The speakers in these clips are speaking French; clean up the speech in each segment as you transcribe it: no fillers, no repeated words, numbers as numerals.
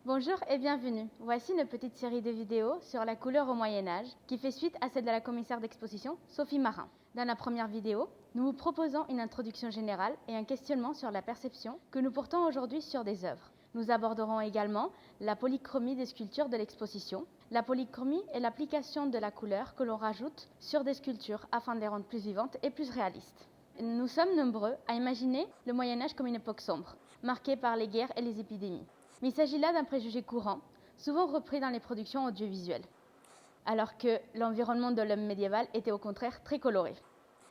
Bonjour et bienvenue. Voici une petite série de vidéos sur la couleur au Moyen-Âge qui fait suite à celle de la commissaire d'exposition Sophie Marin. Dans la première vidéo, nous vous proposons une introduction générale et un questionnement sur la perception que nous portons aujourd'hui sur des œuvres. Nous aborderons également la polychromie des sculptures de l'exposition. La polychromie est l'application de la couleur que l'on rajoute sur des sculptures afin de les rendre plus vivantes et plus réalistes. Nous sommes nombreux à imaginer le Moyen-Âge comme une époque sombre, marquée par les guerres et les épidémies. Mais il s'agit là d'un préjugé courant, souvent repris dans les productions audiovisuelles, alors que l'environnement de l'homme médiéval était au contraire très coloré.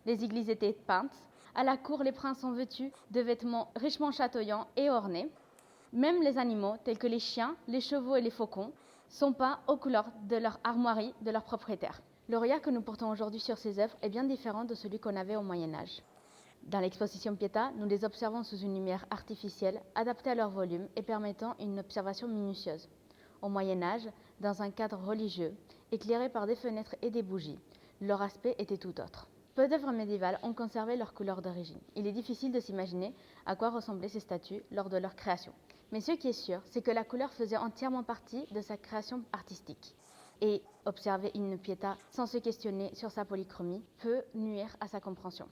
Les églises étaient peintes, à la cour les princes sont vêtus de vêtements richement chatoyants et ornés. Même les animaux, tels que les chiens, les chevaux et les faucons, sont peints aux couleurs de leur armoirie, de leurs propriétaires. Le regard que nous portons aujourd'hui sur ces œuvres est bien différent de celui qu'on avait au Moyen-Âge. Dans l'exposition Pietà, nous les observons sous une lumière artificielle, adaptée à leur volume et permettant une observation minutieuse. Au Moyen-Âge, dans un cadre religieux, éclairé par des fenêtres et des bougies, leur aspect était tout autre. Peu d'œuvres médiévales ont conservé leur couleur d'origine. Il est difficile de s'imaginer à quoi ressemblaient ces statues lors de leur création. Mais ce qui est sûr, c'est que la couleur faisait entièrement partie de sa création artistique. Et observer une Pietà sans se questionner sur sa polychromie peut nuire à sa compréhension.